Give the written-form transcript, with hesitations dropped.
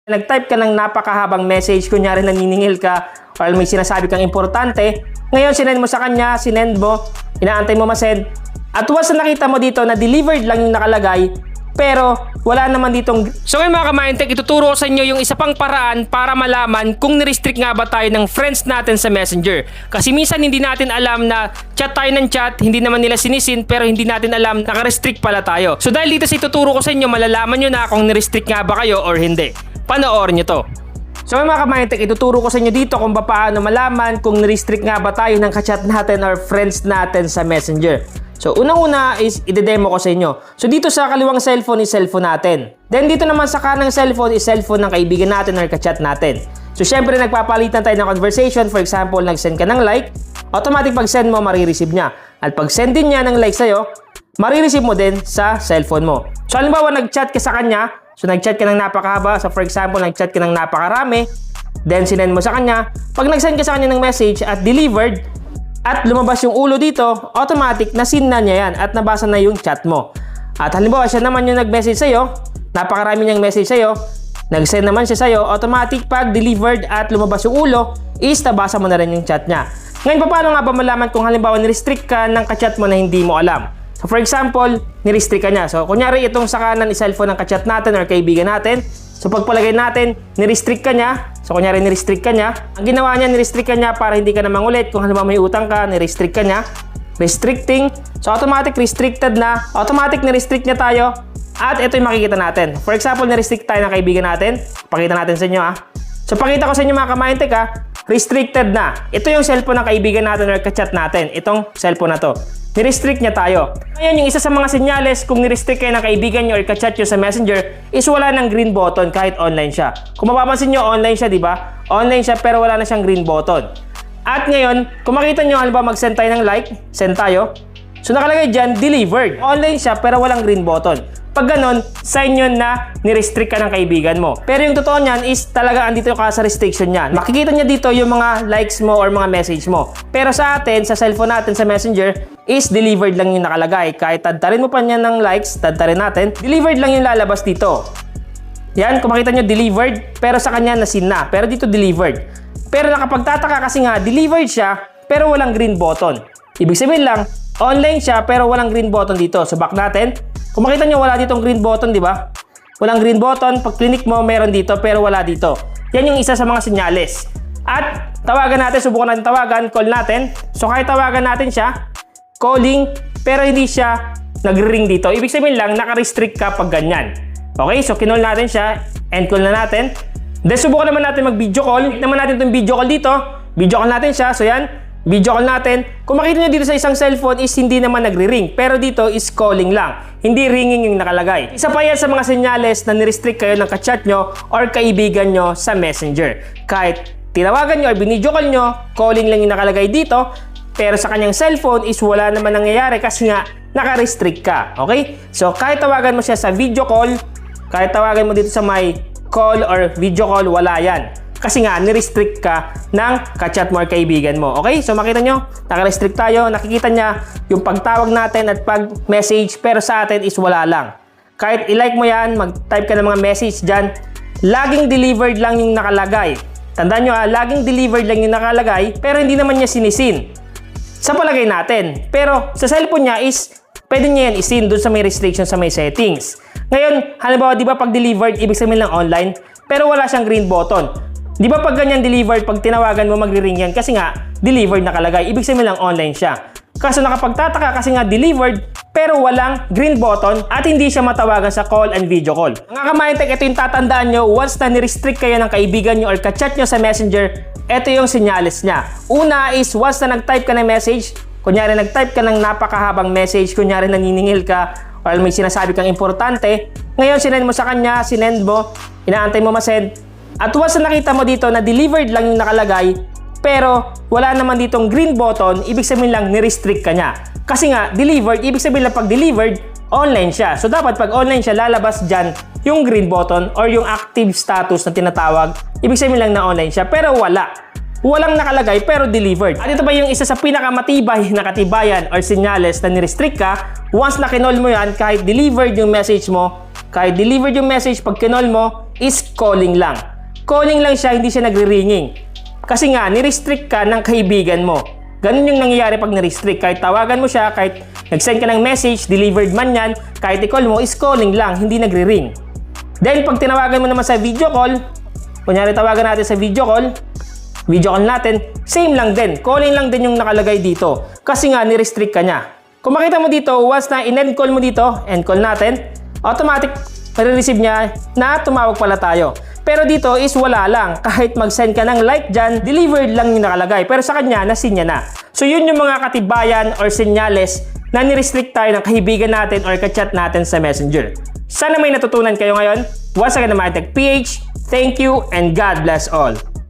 Nag-type ka ng napakahabang message, kunyari naniningil ka or may sinasabi kang importante. Ngayon, sinend mo sa kanya, sinend mo, inaantay mo masend. At once na nakita mo dito na delivered lang yung nakalagay, pero wala naman ditong... So ngayon mga ka-Mindtech, ituturo ko sa inyo yung isa pang paraan para malaman kung nirestrict nga ba tayo ng friends natin sa Messenger. Kasi minsan hindi natin alam na chat tayo ng chat, hindi naman nila sinisin, pero hindi natin alam naka-restrict pala tayo. So dahil dito sa ituturo ko sa inyo, malalaman nyo na kung nirestrict nga ba kayo or hindi. Panoorin nyo to. So mga ka-Mindtech, ituturo ko sa inyo dito kung paano malaman kung nirestrict nga ba tayo ng ka-chat natin or friends natin sa Messenger. So unang-una is i-demo ko sa inyo. So dito sa kaliwang cellphone is cellphone natin. Then dito naman sa kanang cellphone is cellphone ng kaibigan natin or ka-chat natin. So syempre nagpapalitan tayo ng conversation. For example, nag-send ka ng like, automatic pag send mo, marireceive niya. At pag send din niya ng like sa'yo, marireceive mo din sa cellphone mo. So halimbawa nag-chat ka sa kanya, so nag-chat ka ng napakahaba. So for example, nag-chat ka ng napakarami, then sinend mo sa kanya. Pag nag-send ka sa kanya ng message at delivered, at lumabas yung ulo dito, automatic na sin na niya yan at nabasa na yung chat mo. At halimbawa siya naman yung nag-message sa'yo, napakarami niyang message sa'yo, nag-send naman siya sa'yo, automatic pag delivered at lumabas yung ulo, is nabasa mo na rin yung chat niya. Ngayon, paano nga ba malaman kung halimbawa nirestrict ka ng ka-chat mo na hindi mo alam? So for example, nirestrict ka niya. So kunyari itong sa kanan is cellphone ng ka-chat natin or kaibigan natin. So pagpalagay natin, nirestrict ka niya. So kunyari nirestrict ka niya. Ang ginawa niya, nirestrict ka niya para hindi ka na mangulit. Kung halimbawa may utang ka, nirestrict ka niya. Restricting. So automatic restricted na. Automatic nirestrict niya tayo. At ito yung makikita natin. For example, nirestrict tayo ng kaibigan natin. Pakita natin sa inyo ha. So pakita ko sa inyo mga ka-Mindtech ha. Restricted na. Ito yung cellphone ng kaibigan natin or ka-chat natin. Itong cellphone na to. Nirestrict niya tayo. Ngayon, yung isa sa mga senyales kung nirestrict kayo ng kaibigan nyo or ka-chat nyo sa Messenger is wala ng green button kahit online siya. Kung mapapansin nyo, online siya, di ba? Online siya pero wala na siyang green button. At ngayon, kung makita nyo, halimbawa mag-send tayo ng like, send tayo. So nakalagay dyan, delivered. Online siya pero walang green button. Pag ganon, sign yun na nirestrict ka ng kaibigan mo. Pero yung totoo niyan is talaga andito ka sa restriction niyan. Makikita niya dito yung mga likes mo or mga message mo. Pero sa atin, sa cellphone natin, sa Messenger, is delivered lang yung nakalagay. Kahit tadtarin mo pa niya ng likes, tadtarin natin, delivered lang yung lalabas dito. Yan, kung makita nyo, delivered, pero sa kanya nasin na. Pero dito delivered. Pero nakapagtataka kasi nga, delivered siya, pero walang green button. Ibig sabihin lang, online siya, pero walang green button dito. So back natin. Kung makita nyo, wala ditong green button, di ba? Walang green button. Pag click mo, meron dito, pero wala dito. Yan yung isa sa mga senyales. At tawagan natin, subukan natin tawagan, call natin. So kahit tawagan natin siya, calling, pero hindi siya nag-ring dito. Ibig sabihin lang, naka-restrict ka pag ganyan. Okay, so kinall natin siya, end call na natin. Then subukan naman natin mag-video call. Naman natin itong video call dito. Video call natin siya, so yan. Video call natin. Kung makita nyo dito sa isang cellphone is hindi naman nagre-ring. Pero dito is calling lang. Hindi ringing yung nakalagay. Isa pa yan sa mga senyales na nirestrict kayo ng ka-chat nyo or kaibigan nyo sa Messenger. Kahit tinawagan nyo or binidyo call nyo, calling lang yung nakalagay dito. Pero sa kanyang cellphone is wala naman nangyayari kasi nga naka-restrict ka. Okay? So kahit tawagan mo siya sa video call, kahit tawagan mo dito sa may call or video call, wala yan. Kasi nga, nirestrict ka ng ka-chat mo or kaibigan mo. Okay? So makita nyo, naka-restrict tayo. Nakikita niya yung pagtawag natin at pag-message, pero sa atin is wala lang. Kahit i-like mo yan, mag-type ka ng mga message dyan, laging delivered lang yung nakalagay. Tandaan nyo laging delivered lang yung nakalagay, pero hindi naman niya sinisin. Sa palagay natin. Pero sa cellphone niya is, pwede niya yan isin doon sa may restriction sa may settings. Ngayon, halimbawa, di ba pag delivered, ibig sabihin lang online, pero wala siyang green button. Di ba pag ganyan delivered, pag tinawagan mo magre-ring yan kasi nga delivered nakalagay, ibig sabihin lang online siya. Kaso nakapagtataka kasi nga delivered pero walang green button at hindi siya matawagan sa call and video call. Mga ka-Mindtech, ito yung tatandaan nyo once na nirestrict kayo ng kaibigan nyo or ka-chat nyo sa Messenger, ito yung senyales niya. Una is once na nag-type ka ng message, kunyari nag-type ka ng napakahabang message, kunyari naniningil ka or may sinasabi kang importante, ngayon sinend mo sa kanya, sinend mo, inaantay mo masend. At once na nakita mo dito na delivered lang yung nakalagay, pero wala naman ditong green button, ibig sabihin lang nirestrict ka niya. Kasi nga, delivered, ibig sabihin lang pag delivered, online siya. So dapat pag online siya, lalabas dyan yung green button or yung active status na tinatawag. Ibig sabihin lang na online siya, pero wala. Walang nakalagay, pero delivered. At ito ba yung isa sa pinakamatibay na katibayan or senyales na nirestrict ka, once na kinol mo yan, kahit delivered yung message mo, pag kinol mo, is calling lang. Calling lang siya, hindi siya nagre-ringing. Kasi nga, nirestrict ka ng kaibigan mo. Ganun yung nangyayari pag nirestrict. Kahit tawagan mo siya, kahit nag-send ka ng message, delivered man yan, kahit i-call mo, is calling lang, hindi nagre-ring. Then, pag tinawagan mo naman sa video call, kunyari tawagan natin sa video call natin, same lang din. Calling lang din yung nakalagay dito. Kasi nga, nirestrict ka niya. Kung makita mo dito, once na in-end call mo dito, end call natin, automatic marireceive niya na tumawag pala tayo. Pero dito is wala lang. Kahit mag-send ka ng like dyan, delivered lang yung nakalagay. Pero sa kanya, nasin niya na. So yun yung mga katibayan or senyales na nirestrict tayo ng kaibigan natin or kachat natin sa Messenger. Sana may natutunan kayo ngayon. Once again, Maritech PH, thank you and God bless all.